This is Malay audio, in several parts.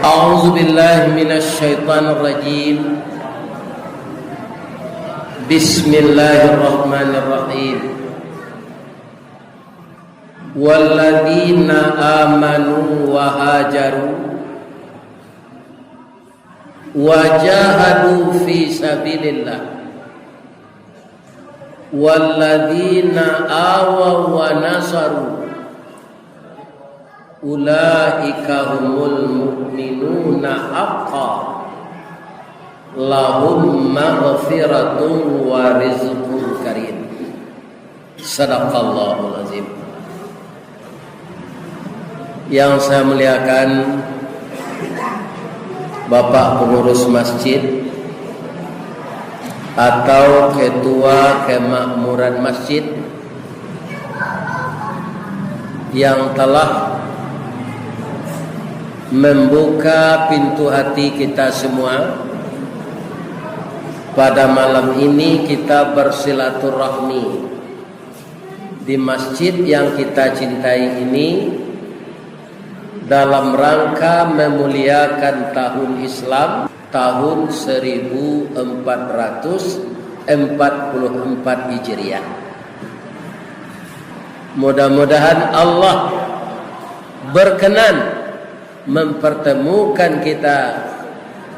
A'udzu billahi minasy syaithanir rajim. Bismillahirrahmanirrahim. Walladzina amanu wa hajaru wa jahadu fi sabilillah walladzina awaw wa nasaru ulaika humul mu'minuna haqqan lahum maghfiratun wa rizqun karim. Sadaqallahul azim. Yang saya muliakan Bapak pengurus masjid atau ketua kemakmuran masjid yang telah membuka pintu hati kita semua. Pada malam ini kita bersilaturahmi di masjid yang kita cintai ini dalam rangka memuliakan tahun Islam tahun 1444 Hijriah. Mudah-mudahan Allah berkenan mempertemukan kita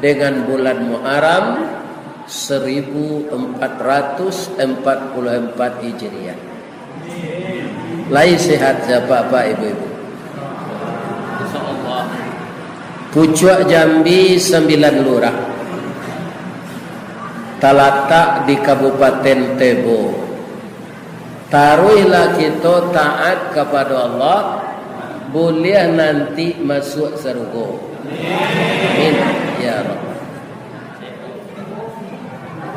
dengan bulan Muharram 1444 Hijriah. Lain sehat Bapak Ibu-ibu. Insyaallah. Pucuk Jambi 9 lurah. Terletak di Kabupaten Tebo. Taruhlah kita taat kepada Allah, boleh nanti masuk surga. Amin ya Rabb.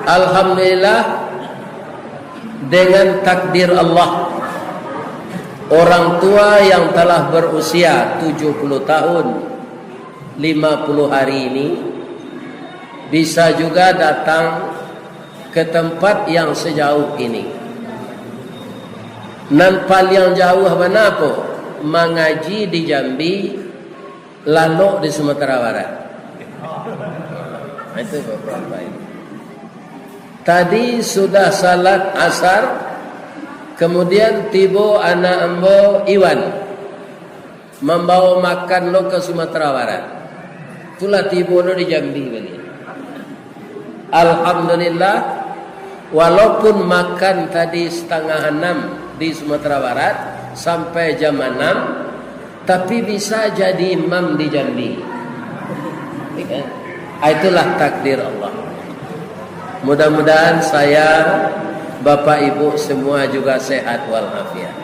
Alhamdulillah, dengan takdir Allah, orang tua yang telah berusia 70 tahun 50 hari ini bisa juga datang ke tempat yang sejauh ini. Nampal yang jauh mana po? Mengaji di Jambi, lalu di Sumatera Barat. Itu beberapa ini. Tadi sudah salat asar, kemudian tiba anak ambo Iwan membawa makan lo ke Sumatera Barat. Itulah tiba lo di Jambi beli. Alhamdulillah, walaupun makan tadi 5:30 di Sumatera Barat sampai jam 6, tapi bisa jadi imam di Jambi. Itulah takdir Allah. Mudah-mudahan saya, Bapak Ibu semua juga sehat walafiat.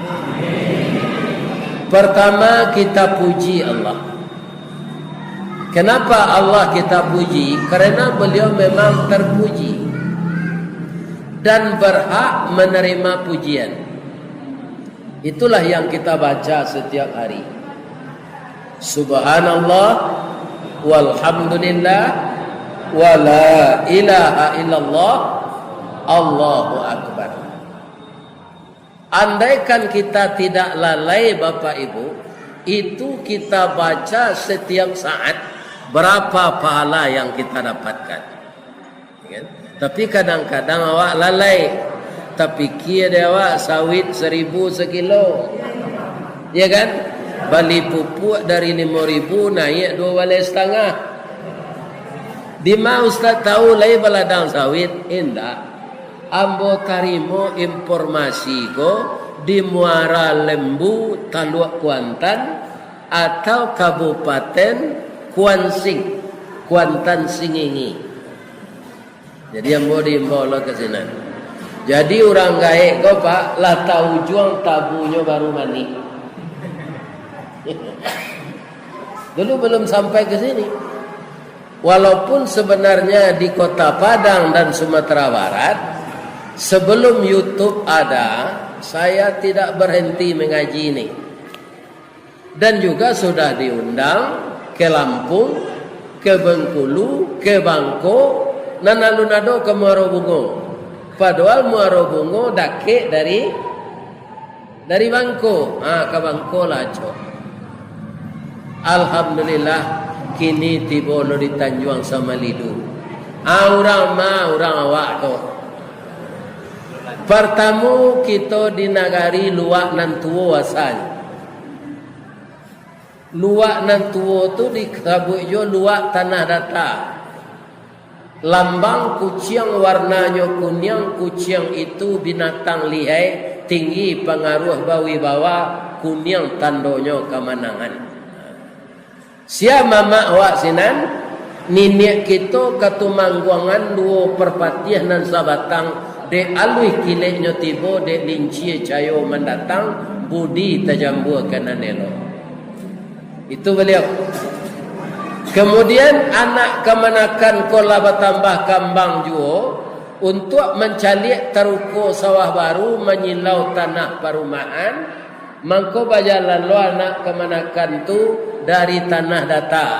Pertama kita puji Allah. Kenapa Allah kita puji? Karena beliau memang terpuji dan berhak menerima pujian. Itulah yang kita baca setiap hari. Subhanallah walhamdulillah wala ilaha illallah Allahu akbar. Andaikan kita tidak lalai Bapak Ibu, itu kita baca setiap saat, berapa pahala yang kita dapatkan. Tapi kadang-kadang awak lalai, tapi kia awak sawit 1000 sekilo, ya kan? Bali pupuk dari 5.000 naik 2,5 balai. Di mana Ustaz tahu lai baladang sawit? Indah. Ambo tarimo informasi ko di Muara Lembu, Taluk Kuantan atau Kabupaten Kuantan Singingi. Jadi ambo diimbau ke sini. Jadi orang gaek ko Pak lah tahu juang tabunya baru mani. Dulu belum sampai ke sini. Walaupun sebenarnya di Kota Padang dan Sumatera Barat sebelum YouTube ada, saya tidak berhenti mengaji ini. Dan juga sudah diundang ke Lampung, ke Bengkulu, ke Bangko, dan alun-alun ke Muarobungo. Padahal Muarobungo dake dari Dari Bangko, ke Bangko lah cok. Alhamdulillah kini tiba lo di Tanjuang Samalidu. Orang awak tu. Pertama kita di negari luak nan tua asal. Luak nan tua tu di kabut jo luak tanah datar. Lambang kucing warnanya kuning, kucing itu binatang lihai, tinggi pengaruh bawi bawa, kuning tandonyo kemenangan. Sia mama awak sinan, ninik kita katumangguangan dua perpatiah nan sabatang, dek alui kileknya tiba, dek linci cayo mendatang, budi tajambua kanan elok. Itu beliau. Kemudian anak kemanakan kola bertambah kambang juo untuk mencalik teruko sawah baru menyilau tanah perumahan. Mangko bajalan lo anak kemanakan tu dari tanah datar.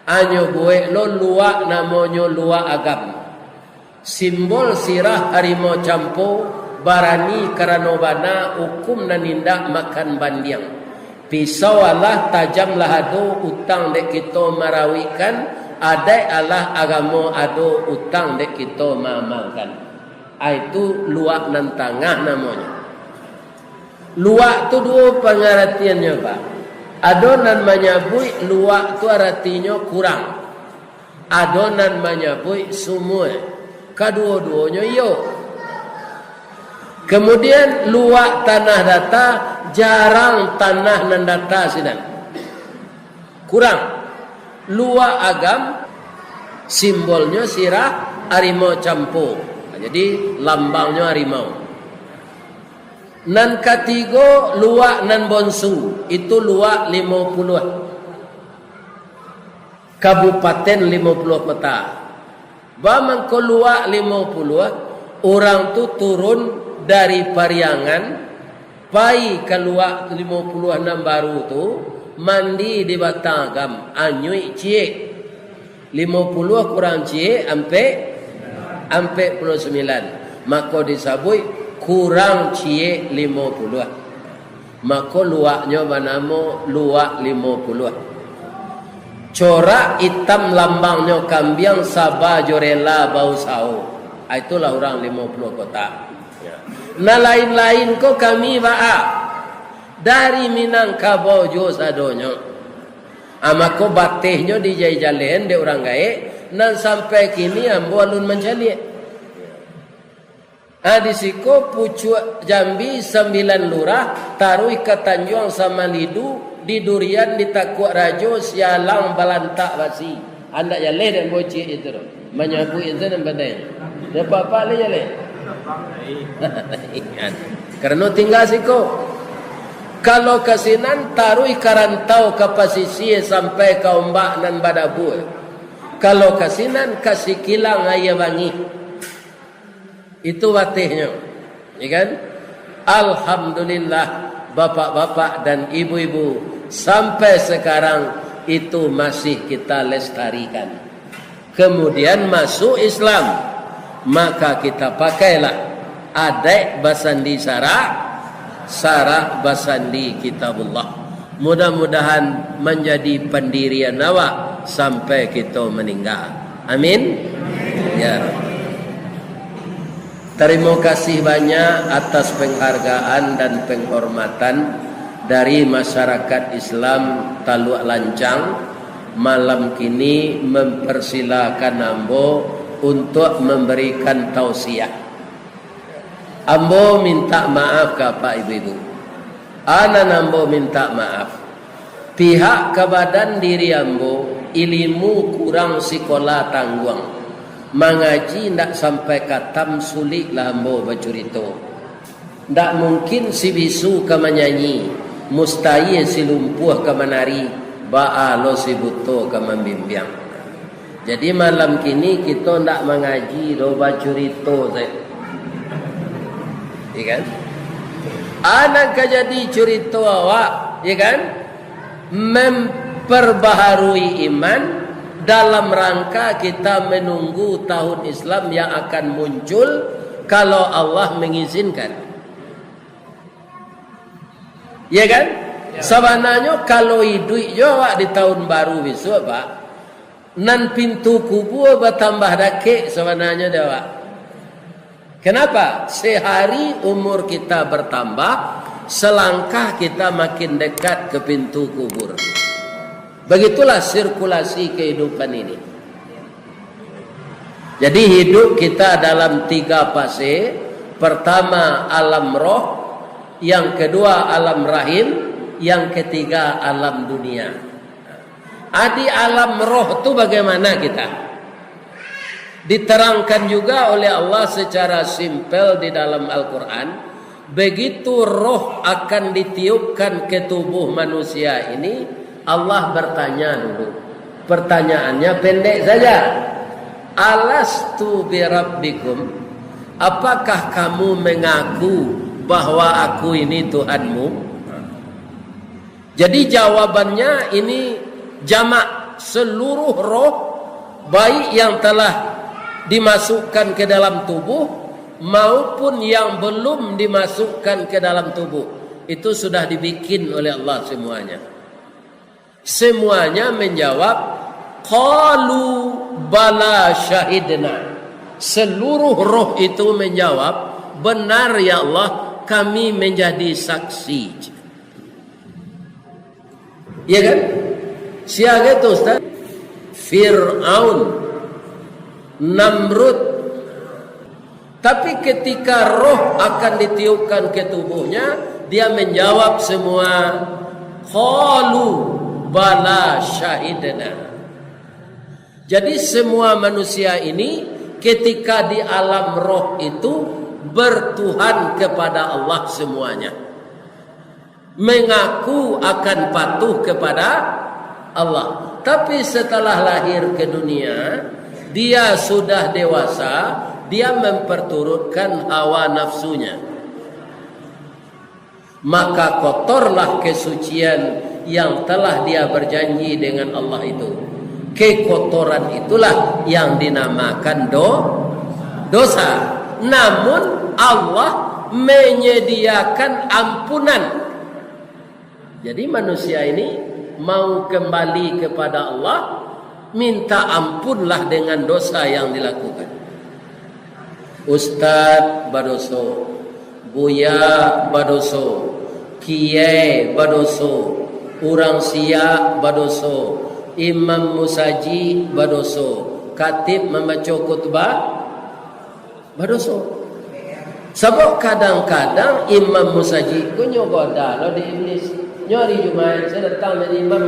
Anyo buek lo luak namanya luak agam. Simbol sirah harimau campo barani karanobana hukum nanindak makan bandiang. Pisau Allah tajam lah ado utang dek kita marawikan, adai Allah agama ado utang dek kita mamalkan. Itu luak nan tangah namanya. Luak tu dua pengertiannya Pak. Ado nan menyebut luak tu artinya kurang. Ado nan menyebut semua. Kedua-duanya yo. Kemudian luak tanah datar, jarang tanah nan datar sinan. Kurang. Luak agam, simbolnya sirah harimau campo. Jadi lambangnya harimau. Nan ketiga luak nan bonsu, itu luak 50. Kabupaten 50 kota. Bamang ko luak 50, orang tu turun dari Pariangan pai keluar 56 baru tu mandi di Batagam anyui cie 50 kurang cie ampe 49 maka disabui kurang cie 50 maka luaknya banamo luak 50 corak hitam lambangnya kambiang sabah jorela bau sao itulah orang 50 kota. Nah lain-lain ko kami ba'a dari Minangkabau jo sadonyo. Amako batehnya di jai-jalen de orang gae nan sampai kini ambo alun mencalik. Adisiko pucuk Jambi 9 lurah tarui ke Tanjuang Samalidu di Durian di Takuak Rajo sialang balantak basi. Anda jale dan bocik itu. Menyabu itu dan badai. Dapat apa le jale? Karena tinggal siko. Kalau kasinan tarui karantau ke pasisi sampai ke ombak dan badabu. Kalau kasinan kasih kilang ayah bangi. Itu watihnya. Ya kan? Alhamdulillah bapak-bapak dan ibu-ibu sampai sekarang itu masih kita lestarikan. Kemudian masuk Islam. Maka kita pakailah adai basandi sarah basandi kitabullah. Mudah-mudahan menjadi pendirian awak sampai kita meninggal. Amin. Ya. Terima kasih banyak atas penghargaan dan penghormatan dari masyarakat Islam Taluk Lancang. Malam kini mempersilakan ambo untuk memberikan tausiah. Ambo minta maaf ke Pak Ibu-ibu. Ana ambo minta maaf. Pihak kebadan diri ambo ilmu kurang sekolah tangguang. Mengaji ndak sampai katam sulit lah ambo bacurito. Ndak mungkin si bisu ke menyanyi, mustahil si lumpuh ke menari, ba'a lo si buto ke membimbing. Jadi malam kini kita ndak mengaji doa curito saya. Ya kan? Anak jadi curito awak, ya kan? Memperbaharui iman dalam rangka kita menunggu tahun Islam yang akan muncul kalau Allah mengizinkan. Ya kan? Sebenarnya kalau hidup juga di tahun baru besok Pak, nan pintu kubur bertambah dake sebenarnya dia Pak. Kenapa? Sehari umur kita bertambah, selangkah kita makin dekat ke pintu kubur. Begitulah sirkulasi kehidupan ini. Jadi hidup kita dalam 3 fase. Pertama alam roh, yang kedua alam rahim, yang ketiga alam dunia. Di alam roh itu bagaimana kita? Diterangkan juga oleh Allah secara simpel di dalam Al-Quran. Begitu roh akan ditiupkan ke tubuh manusia ini, Allah bertanya dulu. Pertanyaannya pendek saja. Alastu birabbikum? Apakah kamu mengaku bahwa aku ini Tuhanmu? Jadi jawabannya ini jamak, seluruh roh baik yang telah dimasukkan ke dalam tubuh maupun yang belum dimasukkan ke dalam tubuh. Itu sudah dibikin oleh Allah semuanya. Semuanya menjawab qalu bala syahidna. Seluruh roh itu menjawab, benar ya Allah, kami menjadi saksi. Ya kan? Siapa itu Ustaz? Fir'aun, Namrud. Tapi ketika roh akan ditiupkan ke tubuhnya, dia menjawab semua, qalu bala syahidna. Jadi semua manusia ini ketika di alam roh itu bertuhan kepada Allah semuanya, mengaku akan patuh kepada Allah. Tapi setelah lahir ke dunia, dia sudah dewasa, dia memperturutkan hawa nafsunya. Maka kotorlah kesucian yang telah dia berjanji dengan Allah itu. Kekotoran itulah yang dinamakan dosa. Namun Allah menyediakan ampunan. Jadi manusia ini mau kembali kepada Allah, minta ampunlah dengan dosa yang dilakukan. Ustaz badoso, buya badoso, kiai badoso, orang sia badoso, imam musaji badoso, katib membaca khutbah badoso. Sebab kadang-kadang imam musaji ku nyogoda lo di iblis. Nyari Jumat saya datang dari imam.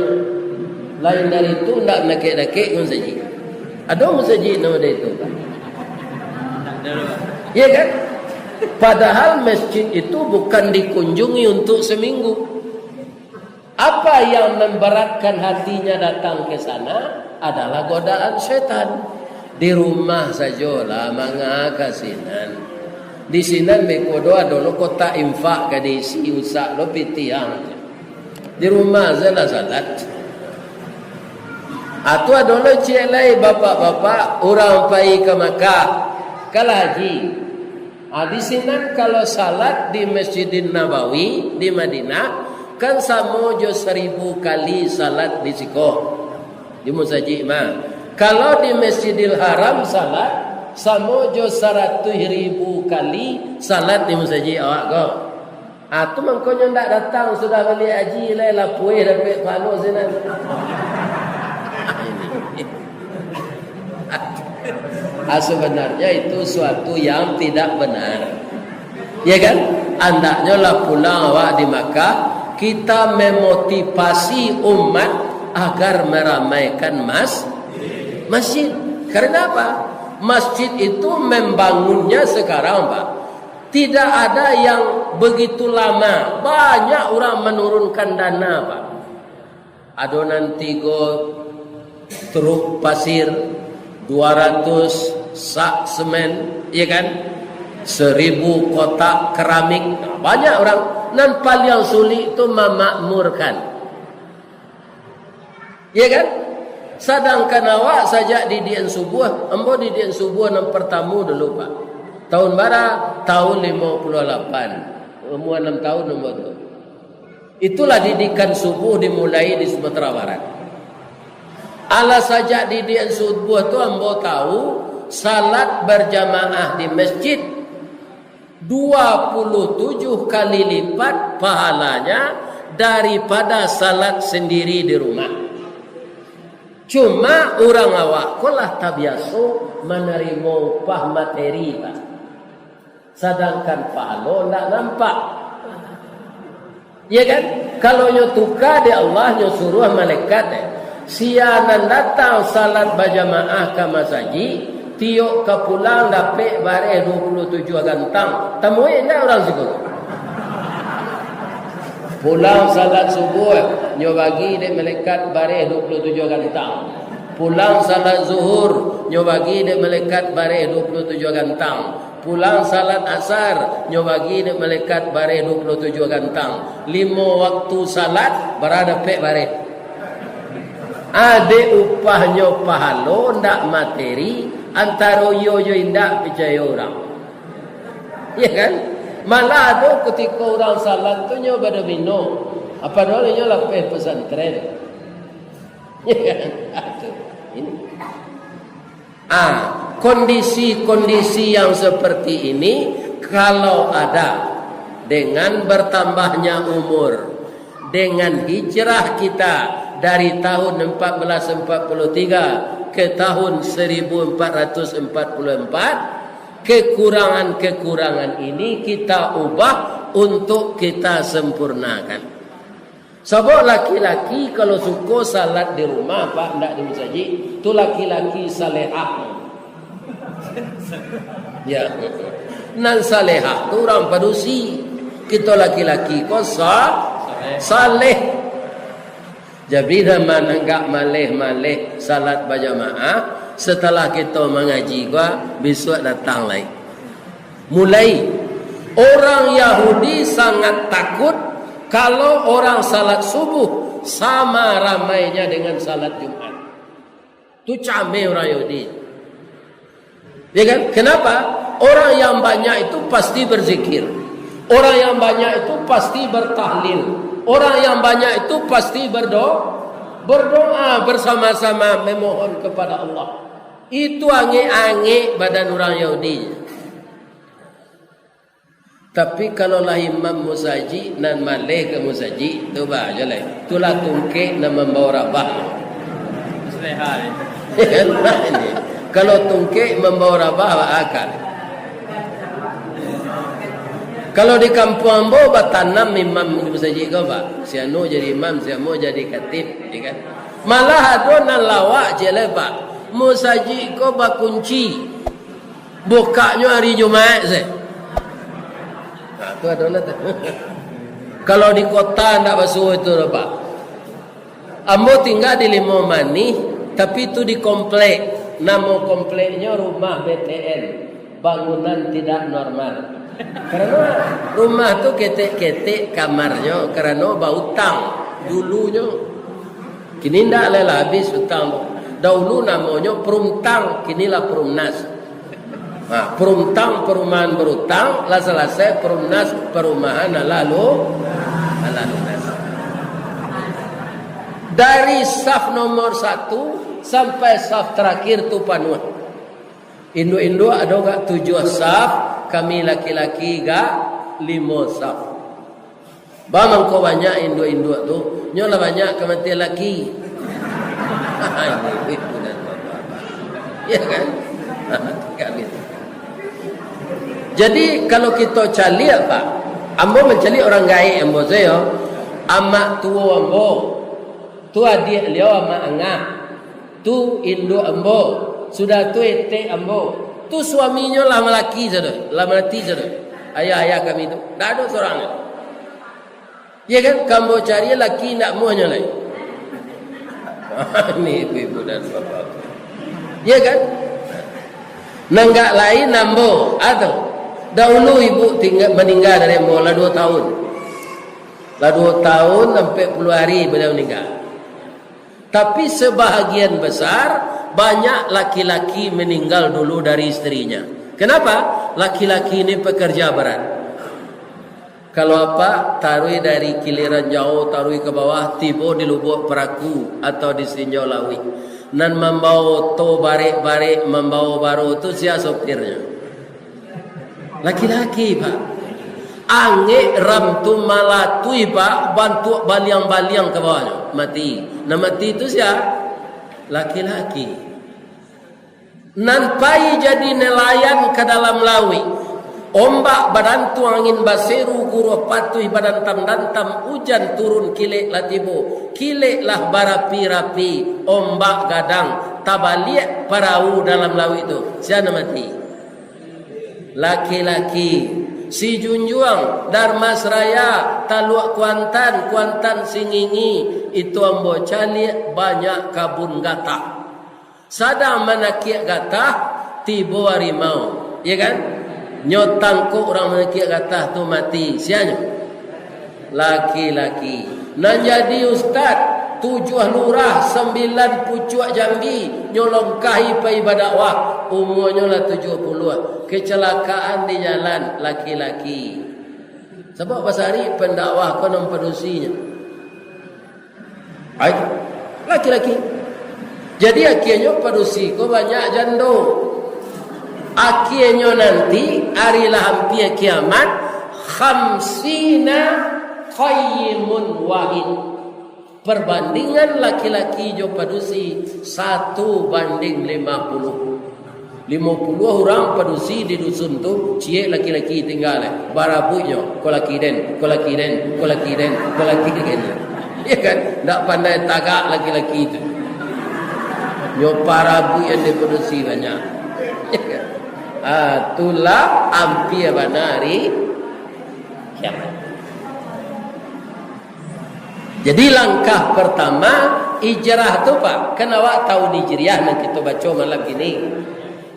Lain dari itu ndak nakek-nakek musaji. Ada musaji nama dia itu. Iya kan? Padahal masjid itu bukan dikunjungi untuk seminggu. Apa yang memberatkan hatinya datang ke sana adalah godaan setan. Di rumah sajalah mangakasinan. Di sini mekodo adolo kota infak kadisi usak lo pitiang. Di rumah saja salat. Atau adolo celai bapak-bapak orang pai ke Makkah, ke haji. Di sini kalau salat di Masjidin Nabawi di Madinah kan sama jo 1000 kali salat di siko di musaji mah. Kalau di Masjidil Haram salat sama jo 100.000 kali salat di musaji awak go. Atu mangkonyo ndak datang sudah balik haji lai lapue dapat pano sinan. Sebenarnya itu suatu yang tidak benar. Ya kan? Andaknya lah pulang awak di Makkah, kita memotivasi umat agar meramaikan masjid. Karena apa? Masjid itu membangunnya sekarang, Pak. Tidak ada yang begitu lama. Banyak orang menurunkan dana, Pak. Adonan 3 truk pasir, 200 sak semen, ya kan? 1000 kotak keramik. Banyak orang. Dan paling sulit itu memakmurkan. Ya kan? Sedangkan awak saja di dian subuh, embo di dian subuh yang pertama dulu, Pak. Tahun bara tahun 58. Umur 6 tahun embo tu. Itulah didikan subuh dimulai di Sumatera Barat. Ala saja didikan subuh itu ambo tahu salat berjamaah di masjid 27 kali lipat pahalanya daripada salat sendiri di rumah. Cuma orang awak kolah tak biasa menerima upah materi, Pak. Sedangkan pahala tak nampak. Ya kan? Kalau nyo tukar di Allah nyo suruh malaikat sianan datang salat berjamaah ke masjid, tiok ke pulang dapat bareh 27 gantang. Temui enggak orang situ? Pulang salat subuh nyo bagi dek malaikat bareh 27 gantang. Pulang salat zuhur nyo bagi dek malaikat bareh 27 gantang. Pulang salat asar nyo bagi dek malaikat bareh 27 gantang. 5 waktu salat berada pek bareh. Ade upahnya pahala ndak materi antara yo indak percaya orang. Ya kan? Malah ada ketika orang salat tu nyo pada minum. Apa dole nyo lapeh pesantren. Ya kan? Ini. Kondisi-kondisi yang seperti ini kalau ada dengan bertambahnya umur, dengan hijrah kita dari tahun 1443 ke tahun 1444, kekurangan-kekurangan ini kita ubah untuk kita sempurnakan. Sebab laki-laki kalau suka salat di rumah, Pak, tidak di masjid, itu laki-laki salehah. Ya, nan salehah tu orang padusi. Kita laki-laki kok saleh. Jadi zaman enggak maleh-maleh salat berjamaah, setelah kita mengaji gua besok datang lagi. Mulai orang Yahudi sangat takut kalau orang salat subuh sama ramainya dengan salat Jumat. Tu camai orang Yahudi. Ya kan? Kenapa? Orang yang banyak itu pasti berzikir. Orang yang banyak itu pasti bertahlil. Orang yang banyak itu pasti berdoa bersama-sama memohon kepada Allah. Itu ange-ange badan orang Yahudi. Tapi kalau lah imam musaji nan malih ke musaji, tu bah je lah. Itulah tungkek nan membawa rabah. Selehai. Kalau tungkek membawa rabah akal. Kalau di kampung ambo batanam imam di masjid kau Pak. Si anu jadi imam, si anu jadi khatib, ya kan? Malah ada nan lawak je lah Pak. Masjid kau bakunci. Bukanya hari Jumaat se. Nah, tu ada lah. Kalau di kota ndak basuh itu Pak. Ambo tinggal di Limomani, tapi itu di komplek. Nama kompleknya rumah BTN, bangunan tidak normal. Karena rumah tu ketek-ketek kamarnya karena bau utang dulunya. Kini ndak lah habis utang. Dahulu namanya perumtang, kinilah perumnas. Nah, perumtang perumahan berutang, lah selesai perumnas perumahan lalu lunas. Dari saf nomor 1 sampai saf terakhir tu panuh. Indo ada gak 7 saf, kami laki-laki gak 5 saf. Bang kau banyak Indo tu, nyolah banyak kematian laki. Ya kan? Jadi kalau kita cari apa? Ambo mencari orang gaib ambo saya. Amak tua ambo, tu adik liau amak angah, tu Indo ambo. Sudah tu ete ambo. Tu suaminya lama laki saja, lama mati saja. Ayah-ayah kami tu, tak ada seorang. Ya kan? Kamu cari laki nak muanya lagi. Ini ibu dan bapak. Ya kan? Nenggak lain ambo atau dahulu ibu meninggal dari ambo lah 2 tahun. Lah 2 tahun sampai 10 hari beliau meninggal. Tapi sebahagian besar banyak laki-laki meninggal dulu dari istrinya. Kenapa? Laki-laki ini pekerja berat. Kalau apa? Taruh dari kiliran jauh, taruh ke bawah, tiba di lubuk peraku atau di sinjau lawi. Nan membawa to barik-barik, membawa baru tu siapa sopirnya? Laki-laki, Pak. Ange ram tu malatui, Pak, bantu baliang-baliang ke bawahnya. Mati. Nah mati itu siapa? Laki-laki. Nan pai jadi nelayan ke dalam lawi. Ombak badantu angin baseru guru patuh badan tam hujan turun kilek latibo kilek lah barapi-rapi ombak gadang tabaliak perahu dalam laut itu siapa mati? Laki-laki. Si Junjuang Darmas Raya Taluk Kuantan Singingi itu ambo calik banyak kabun gatah. Sadang manakiak gatah tibo harimau, ya kan? Nyotang ko orang menakiak gatah tu mati. Sianya? Laki-laki. Nan jadi ustaz 7 lurah 9 pucuk Jambi nyolongkahi pai badakwah umurnya lah 70. Kecelakaan di jalan laki-laki. Sebab pasari pendakwah konon pedusinya. Ai laki-laki. Jadi akhirnya pedusi ko banyak jando. Akhirnya nanti harilah hampir kiamat khamsina qayyimun wahid. Perbandingan laki-laki jo padusi 1 banding 50. 50 orang padusi di dusun tu cie laki-laki tinggal barabunya ko laki den ya kan ndak pandai tagak laki-laki itu nyo parabu yang diproduksi banyak ya kan itulah hampir banari kiamat. Jadi langkah pertama hijrah tu Pak. Kan awak tahu di hijrah yang kita baca malam ini.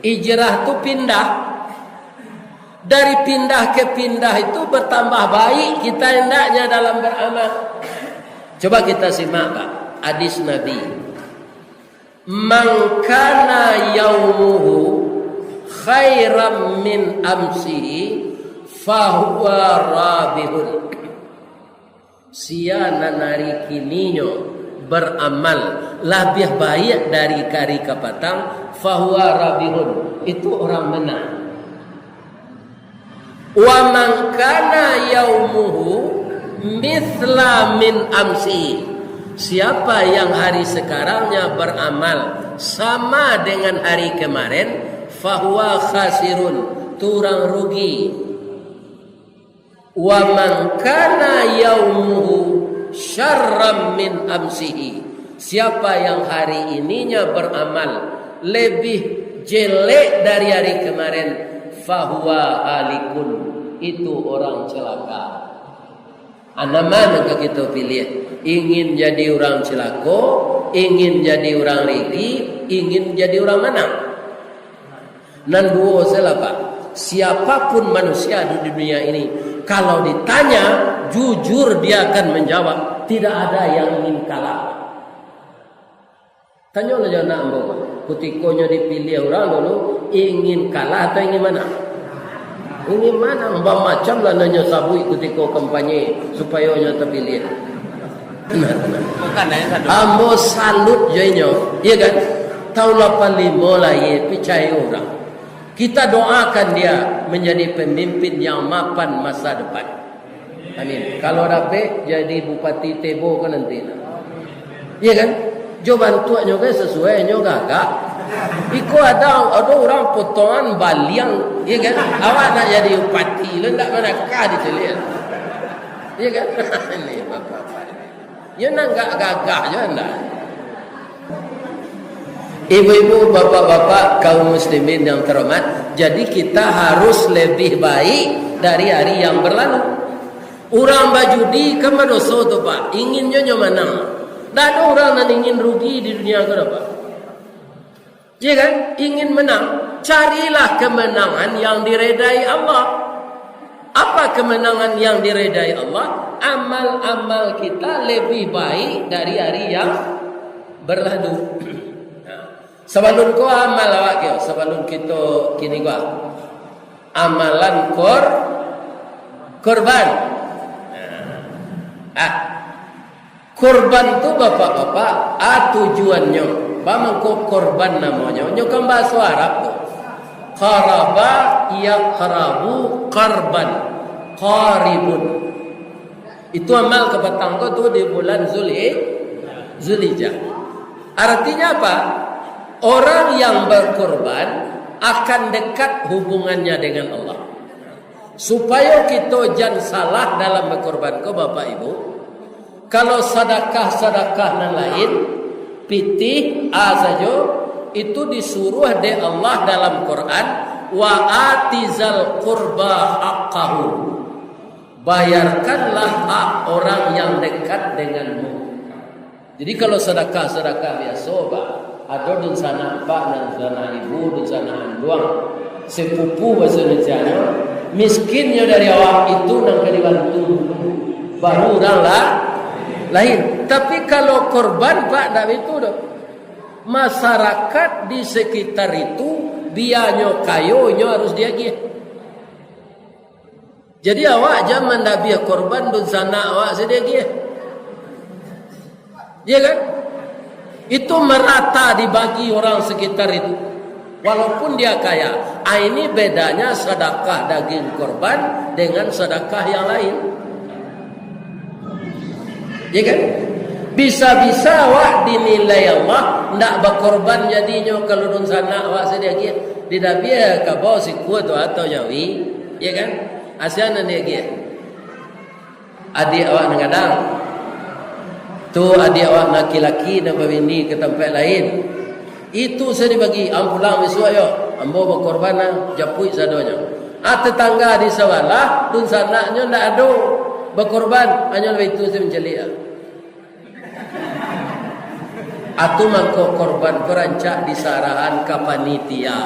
Hijrah tu pindah. Dari pindah ke pindah itu bertambah baik kita hendaknya dalam beramal. Coba kita simak Pak hadis Nabi. Man kana yaumuhu khairam min amsihi fahuwa rabihun. Siana nari kininyo beramal lebih baik dari kari kapatang fahuwa rabihun, itu orang menang. Wa man kana yaumuhu mithla min amsi, siapa yang hari sekarangnya beramal sama dengan hari kemarin fahuwa khasirun, turang rugi. Wa man kana yaumuhu syarram min amsihi, siapa yang hari ininya beramal lebih jelek dari hari kemarin fahuwa halikun, itu orang celaka. Mana kita pilih? Ingin jadi orang celaka, ingin jadi orang rugi, ingin jadi orang menang. Nan dua salah Pak. Siapapun manusia di dunia ini, kalau ditanya jujur dia akan menjawab, tidak ada yang ingin kalah. Tanya oleh anak ambo, kutikonya dipilih orang dulu, ingin kalah atau ingin menang? Ingin menang, macam lah nanya sabui kutiko kampanye supaya nya terpilih. Ambo salut jadinya, iya kan? Tahun 85 lah ye percaya orang. Kita doakan dia menjadi pemimpin yang mapan masa depan. Amin. Kalau dapat jadi bupati Tebo kan nanti. Iya kan? Jo bantuannya kan sesuai nyo gagak. Iko ada orang potongan baliang, iya kan? Awak nak jadi bupati, lu ndak manakah ditulis. Iya kan? Ini bapak-bapak. Ya nak gagah je anda. Ibu-ibu, bapak-bapak, kaum muslimin yang terhormat, jadi kita harus lebih baik dari hari yang berlalu. Orang bajudi ke madoso tu Pak, inginnya menang. Dan ada orang yang ingin rugi di dunia kenapa? Ya kan? Ingin menang. Carilah kemenangan yang diredai Allah. Apa kemenangan yang diredai Allah? Amal-amal kita lebih baik dari hari yang berlalu. Sebelum kau amal awak kau, sebelum kita kini kau amalan korban. Korban tu bapak-bapak, tujuannya, bamangko korban namanya, nyo kan bahasa Arab tu. Qaraba yaqrabu qarban, qaribun. Itu amal kepatangko tu di bulan Zulhijjah. Artinya apa? Orang yang berkorban akan dekat hubungannya dengan Allah. Supaya kita jangan salah dalam berkorban ke Bapak Ibu. Kalau sedekah-sedekah yang lain, pitih saja, itu disuruh oleh Allah dalam Quran, wa atizal qurba haqqahu. Bayarkanlah hak orang yang dekat denganmu. Jadi kalau sedekah-sedekah biasa, Pak, ada di sana Pak dan sana Ibu, di sana anduang, sepupu bahasa Indonesia, miskinnya dari awak itu nang dibantu, baru orang lah lain. Tapi kalau korban Pak, tak itu dah. Masyarakat di sekitar itu biarnya kayonya harus diagih. Jadi awak zaman Nabi korban dun sana awak sedegih. Ya kan? Itu merata dibagi orang sekitar itu. Walaupun dia kaya. Ini bedanya sedekah daging korban dengan sedekah yang lain. Ya kan? Bisa-bisa awak dinilai Allah ndak berkorban jadinya kalau dun sana awak sedegih. Di Nabi ka bawa si kuat atau jawi, ya kan? Asian dia. Adik awak ngadang. Tu adik awak laki-laki dan bini ke tempat lain. Itu saya dibagi ampulang besok yo. Ambo berkorban japui sadonya. Tetangga di sebelah dun sananya ndak ada berkorban, hanya itu saya menceli. Atu mangko korban perancak di sarahan ka panitia.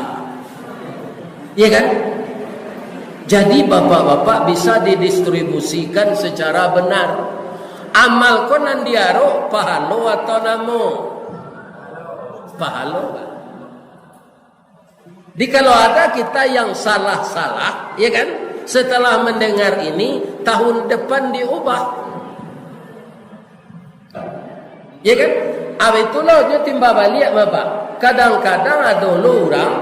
Iya kan? Jadi bapak-bapak bisa didistribusikan secara benar. Amal konan diaro pahalo atau namo? Pahalo. Di kalau ada kita yang salah-salah, ya kan? Setelah mendengar ini, tahun depan diubah. Ya kan? Itulah dia timba balik Bapak. Kadang-kadang ada orang,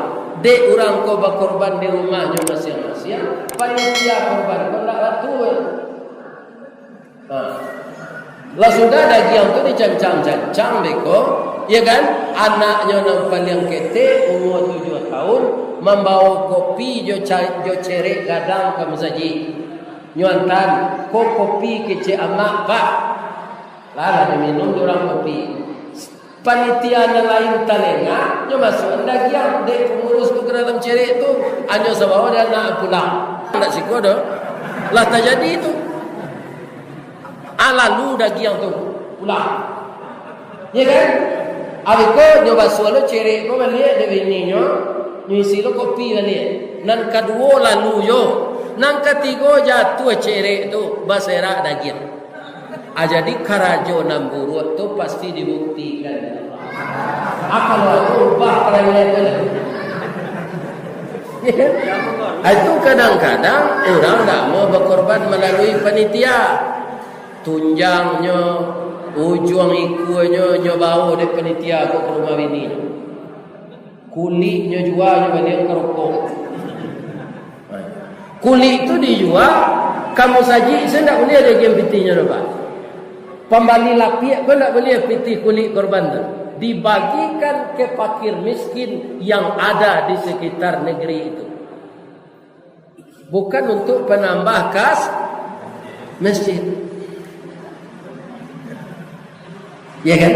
dek orang kau berkorban di rumahnya masing-masing, panitia korban kau tak betul. Lah sudah daging tu dicancang-cancang beko, ya kan? Anaknya yang paling kete umur 7 tahun membawa kopi jo cerek gadang ke masjid. Nyuantan, ko kopi kece amak Pak. Lah minum orang kopi. Panitia yang lain talenga, nyo masuk daging dek pengurus tu ke dalam cerek tu, anyo sabawa dia nak pulang. Tak siko dah. Lah tak jadi itu. Lalu daging tu pulang. Ya kan? Abiko nyoba sualo cerek ko balik de bininya, nyisi lo kopi balik. Nan kedua lalu yo, nan ketiga jatuh cerek tu baserak daging. Jadi karajo namburu tu pasti dibuktikan. Kalau ubah perangnya itu kadang-kadang orang tak mau berkorban melalui panitia. Tunjangnya, ujung ikunya nyobau de panitia ke rumah bini. Kulitnya jual balik ngerokok. Kulit itu dijual, kamu saji saya tak boleh ada game pitinya Pak. Pembali lapiak pun tak boleh pitih kulit korban tu. Dibagikan ke fakir miskin yang ada di sekitar negeri itu. Bukan untuk penambah kas masjid. Ya kan?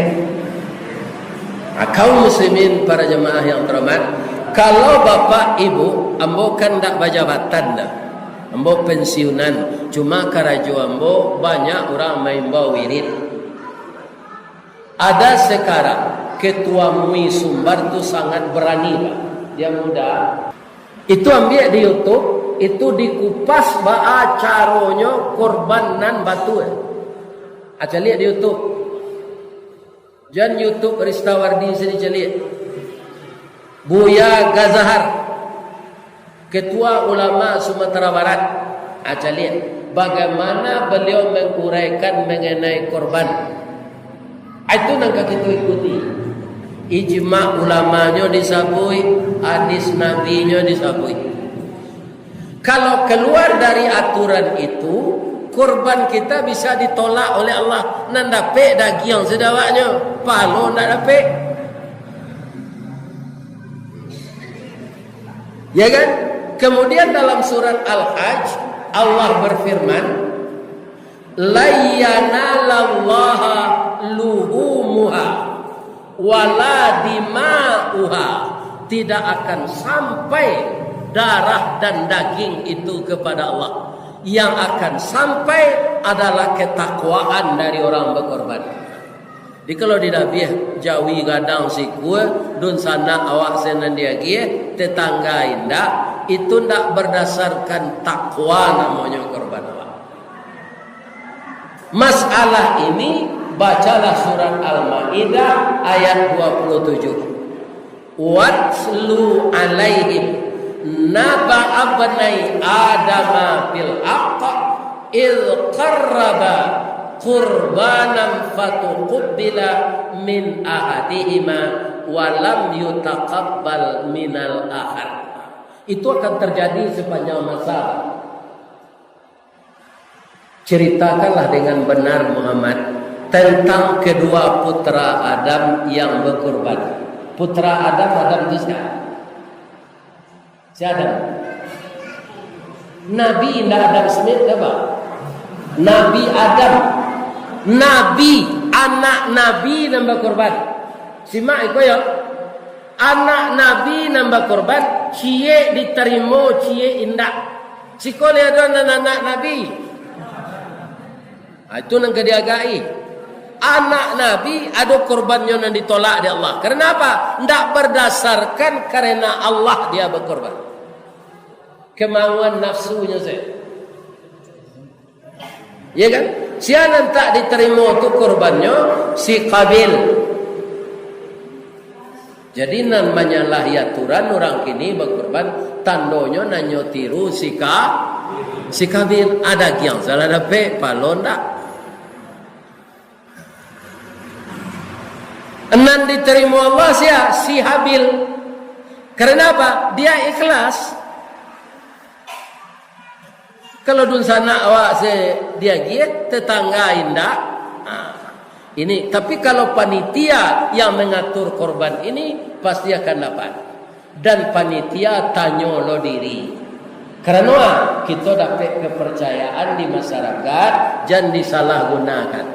Kaum muslimin para jemaah yang terhormat, kalau bapak ibu ambo kan tak berjabatan dah. Ambo pensiunan, cuma karajo ambo banyak orang main bawa wirid. Ada sekarang ketua MUI Sumbar tu sangat berani Pak. Dia muda. Itu ambil di YouTube, itu dikupas ba caronyo korbanan batu. Aja lihat di YouTube. Jangan YouTube Ristawardi sini lihat. Buya Gazahar, Ketua Ulama Sumatera Barat, lihat. bagaimana beliau menguraikan mengenai korban. Itu nangka kita ikuti. Ijma ulamanya disabui, hadis nabinya disabui. Kalau keluar dari aturan itu, korban kita bisa ditolak oleh Allah. Nan dapat daging sedawaknya, palo ndak dapat. Ya kan? Kemudian dalam surat Al-Hajj Allah berfirman, la yanalallaha luhumuha wala dima'uha. Tidak akan sampai darah dan daging itu kepada Allah. Yang akan sampai adalah ketakwaan dari orang berkorban. Jadi kalau tidak biar jawi gadang si kue dun sana awak senan dia gie tetangga indah, itu tidak berdasarkan takwa namanya korban Allah. Masalah ini bacalah surat Al-Maidah ayat 27. Watslu alaihim naba abnai adama bil haqq idh qarraba qurbanan fatuqbila min ahadihima wa lam yutaqabbal minal akhar. Itu akan terjadi sepanjang masa. Ceritakanlah dengan benar Muhammad tentang kedua putra Adam yang berkorban. Putra Adam itu siapa? Si Adam. Nabi indah Adam Smith apa? Nabi Adam. Nabi, anak Nabi nambah korban. Simak iko ya. Anak Nabi nambah korban, cie diterima, cie indah. Sikole ada anak Nabi. Itu nang diagai. Anak Nabi ada korbannya yang ditolak di Allah. Kenapa? Tidak berdasarkan karena Allah dia berkorban. Kemauan nafsunya saya. Ya kan? Siapa tak diterima tu korbannya si Qabil. Jadi namanya lahyaturan orang kini berkorban tandonya nanyo tiru si Qabil. Ada yang salah dapat palon tak? Enan diterima Allah si Habil. Karena apa? Dia ikhlas. Kalau dun sana awak dia giat tetangga indah. Ini tapi kalau panitia yang mengatur korban ini pasti akan dapat. Dan panitia tanyo lo diri. Karena kita dapat kepercayaan di masyarakat jangan disalahgunakan.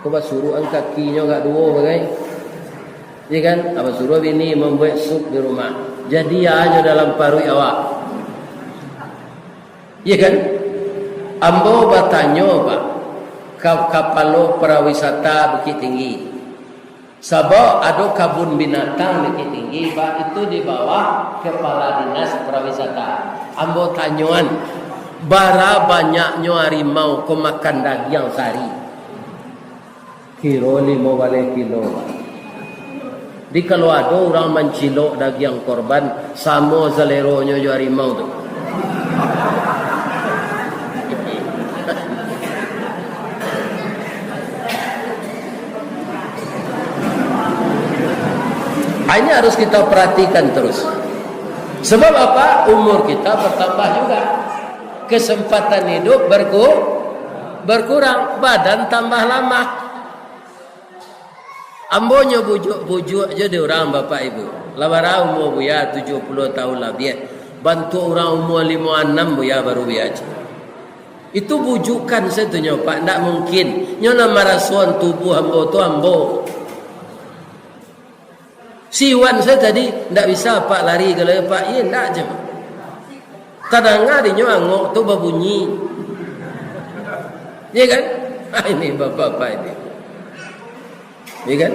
Kau suruh angkat kakinya enggak dua bagai. Ya kan? Apa suruh bini membuat sup di rumah. Jadi aja dalam parui awak. Ya kan? Ambo batanyo Pak. Kapalo prawisata Bukit Tinggi. Sabab ada kabun binatang Bukit Tinggi Pak, itu di bawah kepala dinas prawisata. Ambo tanyoan bara banyaknya harimau kemakan daging sari. Kilo 5 balik kilo Pak. Di kalau ada orang mencilok daging korban sama seleronya jo harimau tu. Ini harus kita perhatikan terus. Sebab apa? Umur kita bertambah juga. Kesempatan hidup berkurang. Badan tambah lama. Ambonya bujuk-bujuk jadi orang bapak ibu. Lawara umur buya 70 tahun lebih. Bantu orang umur 56 buya baru buya. Itu bujukan setunya Pak. Tak mungkin. Nyona marasuan tubuh ambo tu ambo. Siwan saya tadi tidak bisa Pak lari kalau Pak iya tidak je. Kadang-kadang dia angok tu berbunyi. Ya kan? Ini bapak-bapak ini. Ya kan?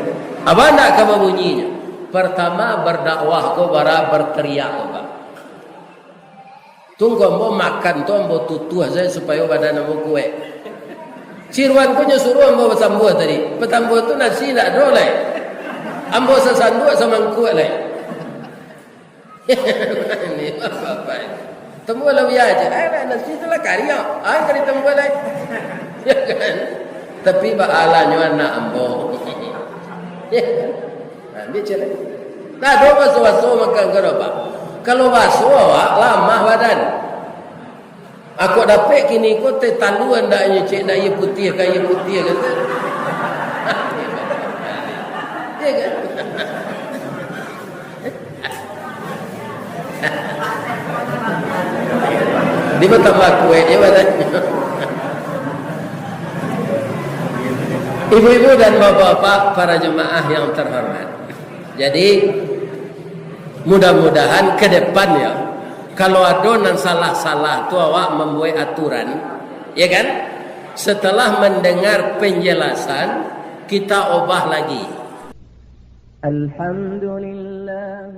Apa tidak kabar bunyinya? Pertama berdakwah ko bara berteriak ko Pak. Tunggu ambo makan tu ambo tutuh saya supaya badan ambo kuat. Cirwan ko nyuruh ambo bersambuh tadi. Petambuh tu nasi tidak doleh. Ambo sesanduk sama kuat lah. Ini apa ini? Tembul lebih aja. Nanti itulah karya. Kali tembul lagi. Ya kan? Tapi baalanya anak ambo. Ya kan? Nah, bicara. Nah, do basuh makan kerapa. Kalau basuh awak lama badan. Aku dapat kini ko te taluan daknya cek dak ye putih kaya putih kata. Ya kan? Di mata kue ya badan. Ibu-ibu dan bapak-bapak para jemaah yang terhormat. Jadi mudah-mudahan ke depan ya, kalau ada yang salah-salah tu awak membuat aturan, ya kan? Setelah mendengar penjelasan, kita ubah lagi. Alhamdulillah.